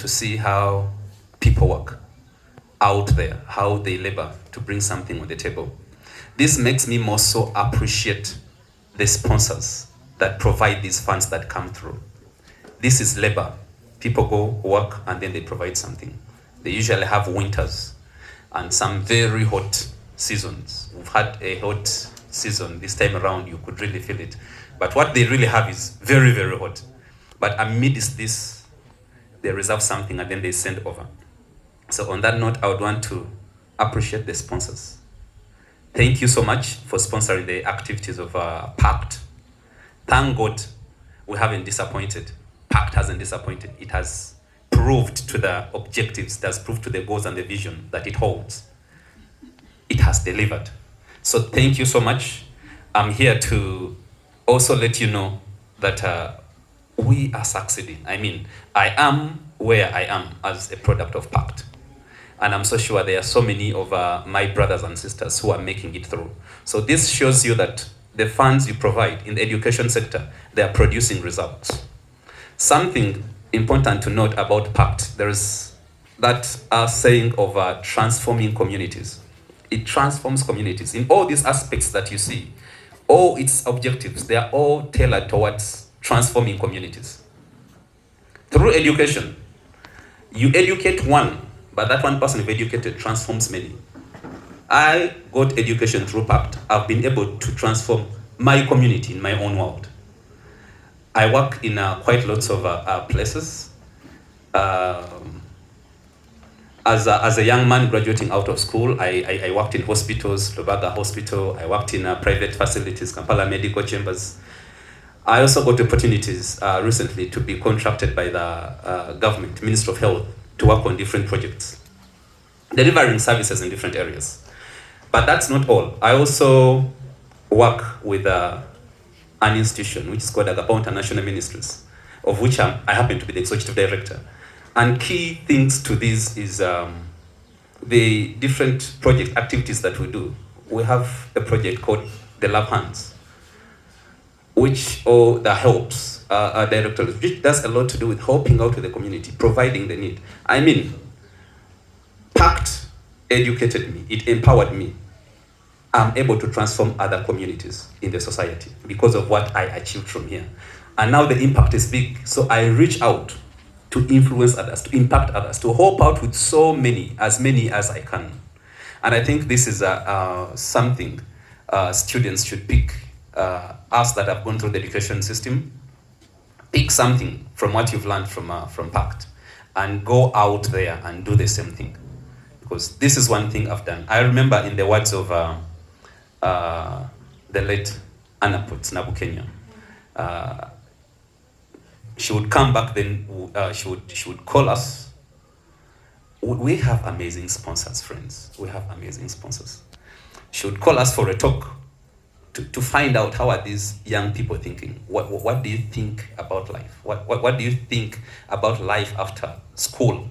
to see how people work out there, how they labor to bring something on the table. This makes me more so appreciate the sponsors that provide these funds that come through. This is labor. People go work and then they provide something. They usually have winters and some very hot seasons. We've had a hot season this time around, you could really feel it. But what they really have is very, very hot. But amidst this, they reserve something and then they send over. So on that note, I would want to appreciate the sponsors. Thank you so much for sponsoring the activities of PaCT. Thank God we haven't disappointed. PaCT hasn't disappointed. It has proved to the objectives, it has proved to the goals and the vision that it holds. It has delivered. So thank you so much. I'm here to also let you know that we are succeeding. I mean, I am where I am as a product of PaCT. And I'm so sure there are so many of my brothers and sisters who are making it through. So this shows you that the funds you provide in the education sector, they are producing results. Something important to note about PaCT, there is that saying of transforming communities. It transforms communities. In all these aspects that you see, all its objectives, they are all tailored towards transforming communities. Through education, you educate one, but that one person you've educated transforms many. I got education through PaCT. I've been able to transform my community in my own world. I work in quite lots of places. As a young man graduating out of school, I worked in hospitals, Lubaga Hospital. I worked in private facilities, Kampala Medical Chambers. I also got opportunities recently to be contracted by the government, Ministry of Health, to work on different projects, delivering services in different areas. But that's not all. I also work with an institution which is called Agapao International Ministries, of which I happen to be the executive director. And key things to this is the different project activities that we do. We have a project called the Love Hands, which, or the helps directors, which does a lot to do with helping out with the community, providing the need. I mean, PaCT educated me, it empowered me. I'm able to transform other communities in the society because of what I achieved from here. And now the impact is big. So I reach out to influence others, to impact others, to help out with so many as I can. And I think this is something students should pick. Us that have gone through the education system, pick something from what you've learned from PaCT and go out there and do the same thing. Because this is one thing I've done. I remember in the words of the late Anna Potts Nabukenya, she would come back then, she would call us. We have amazing sponsors, friends. We have amazing sponsors. She would call us for a talk to find out how are these young people thinking. What do you think about life? What do you think about life after school?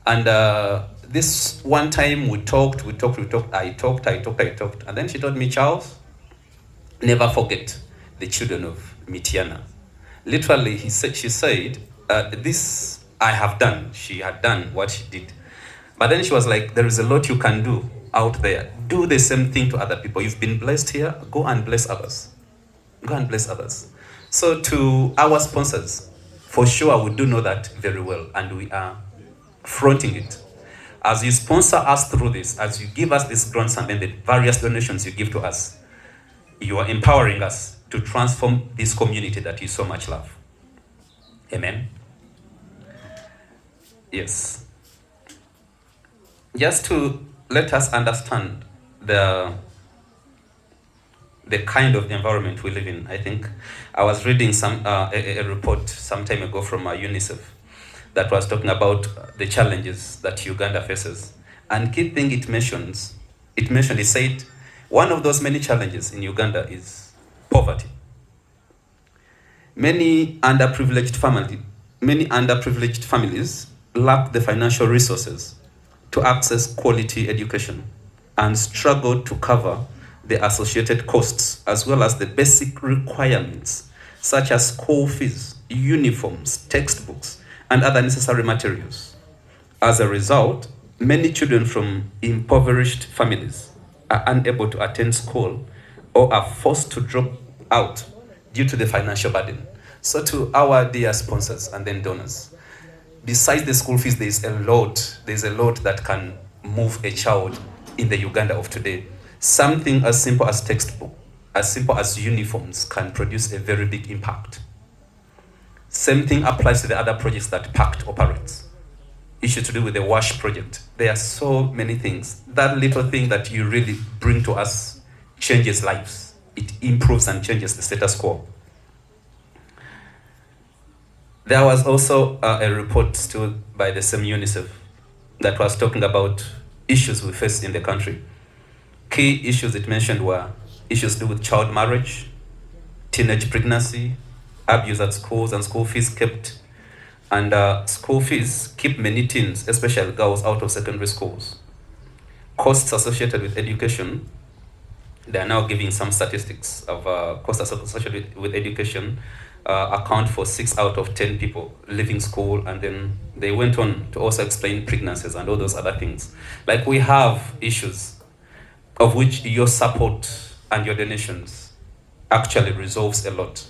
And this one time we talked, I talked, and then she told me, Charles, never forget the children of Mitiana. Literally, she said, this I have done. She had done what she did. But then she was like, there is a lot you can do out there. Do the same thing to other people. You've been blessed here, go and bless others. Go and bless others. So to our sponsors, for sure we do know that very well, and we are fronting it. As you sponsor us through this, as you give us these grants and then the various donations you give to us, you are empowering us to transform this community that you so much love. Amen. Yes. Just to let us understand the kind of environment we live in. I think I was reading a report some time ago from UNICEF that was talking about the challenges that Uganda faces. And key thing it said, one of those many challenges in Uganda is poverty. Many underprivileged families lack the financial resources to access quality education and struggle to cover the associated costs as well as the basic requirements such as school fees, uniforms, textbooks, and other necessary materials. As a result, many children from impoverished families are unable to attend school or are forced to drop out due to the financial burden. So to our dear sponsors and then donors, besides the school fees, there's a lot that can move a child in the Uganda of today. Something as simple as textbook, as simple as uniforms can produce a very big impact. Same thing applies to the other projects that PaCT operates. Issue to do with the WASH project. There are so many things. That little thing that you really bring to us changes lives. It improves and changes the status quo. There was also a report still by the same UNICEF that was talking about issues we face in the country. Key issues it mentioned were issues to do with child marriage, teenage pregnancy, abuse at schools, and school fees kept. And school fees keep many teens, especially girls, out of secondary schools. Costs associated with education, they are now giving some statistics of costs associated with education, account for 6 out of 10 people leaving school, and then they went on to also explain pregnancies and all those other things. Like, we have issues of which your support and your donations actually resolves a lot.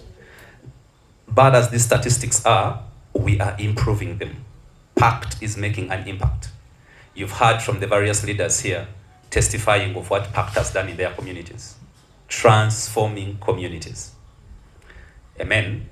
Bad as these statistics are, we are improving them. PaCT is making an impact. You've heard from the various leaders here testifying of what PaCT has done in their communities, transforming communities. Amen.